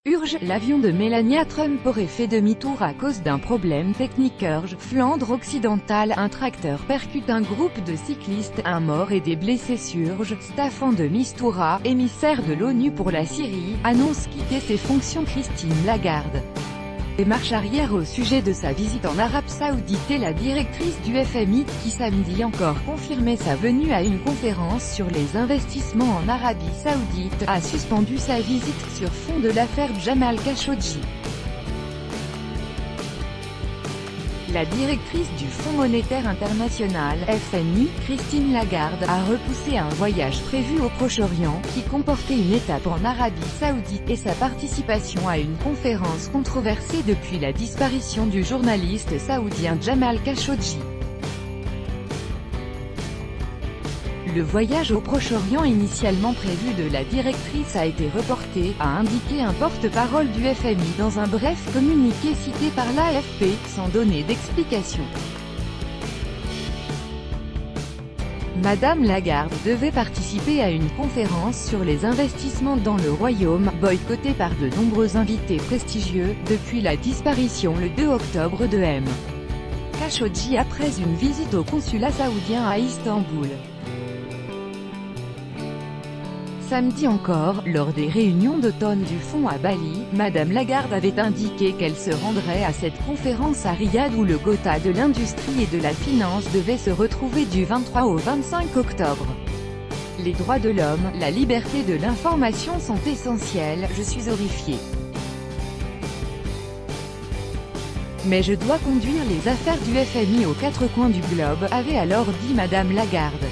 Urge, l'avion de Melania Trump aurait fait demi-tour à cause d'un problème technique. Urge, Flandre occidentale, un tracteur percute un groupe de cyclistes, un mort et des blessés. Surge, Staffan de Mistura, émissaire de l'ONU pour la Syrie, annonce quitter ses fonctions. Christine Lagarde. Démarche arrière au sujet de sa visite en Arabie Saoudite. Et la directrice du FMI, qui samedi encore confirmait sa venue à une conférence sur les investissements en Arabie Saoudite, a suspendu sa visite sur fond de l'affaire Jamal Khashoggi. La directrice du Fonds monétaire international, FMI, Christine Lagarde, a repoussé un voyage prévu au Proche-Orient, qui comportait une étape en Arabie Saoudite, et sa participation à une conférence controversée depuis la disparition du journaliste saoudien Jamal Khashoggi. Le voyage au Proche-Orient initialement prévu de la directrice a été reporté, a indiqué un porte-parole du FMI dans un bref communiqué cité par l'AFP, sans donner d'explication. Madame Lagarde devait participer à une conférence sur les investissements dans le royaume, boycottée par de nombreux invités prestigieux, depuis la disparition le 2 octobre de M. Khashoggi après une visite au consulat saoudien à Istanbul. Samedi encore, lors des réunions d'automne du Fonds à Bali, Madame Lagarde avait indiqué qu'elle se rendrait à cette conférence à Riyad où le Gotha de l'industrie et de la finance devait se retrouver du 23 au 25 octobre. Les droits de l'homme, la liberté de l'information sont essentiels, je suis horrifiée. Mais je dois conduire les affaires du FMI aux quatre coins du globe, avait alors dit Madame Lagarde.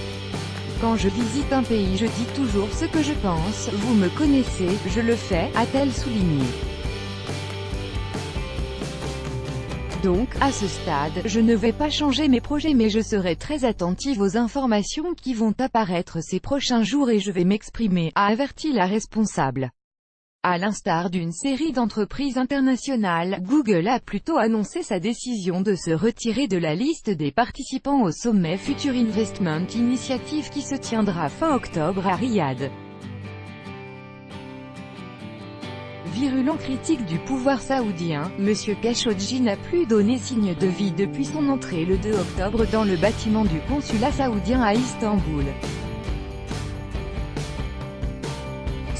Quand je visite un pays je dis toujours ce que je pense, vous me connaissez, je le fais, a-t-elle souligné. Donc, à ce stade, je ne vais pas changer mes projets mais je serai très attentive aux informations qui vont apparaître ces prochains jours et je vais m'exprimer, a averti la responsable. À l'instar d'une série d'entreprises internationales, Google a plutôt annoncé sa décision de se retirer de la liste des participants au sommet Future Investment Initiative qui se tiendra fin octobre à Riyad. Virulent critique du pouvoir saoudien, M. Khashoggi n'a plus donné signe de vie depuis son entrée le 2 octobre dans le bâtiment du consulat saoudien à Istanbul.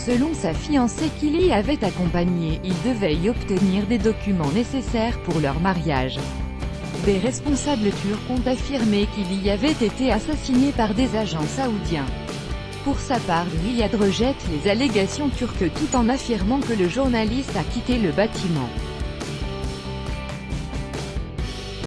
Selon sa fiancée qui l'y avait accompagné, il devait y obtenir des documents nécessaires pour leur mariage. Des responsables turcs ont affirmé qu'il y avait été assassiné par des agents saoudiens. Pour sa part, Riyad rejette les allégations turques tout en affirmant que le journaliste a quitté le bâtiment.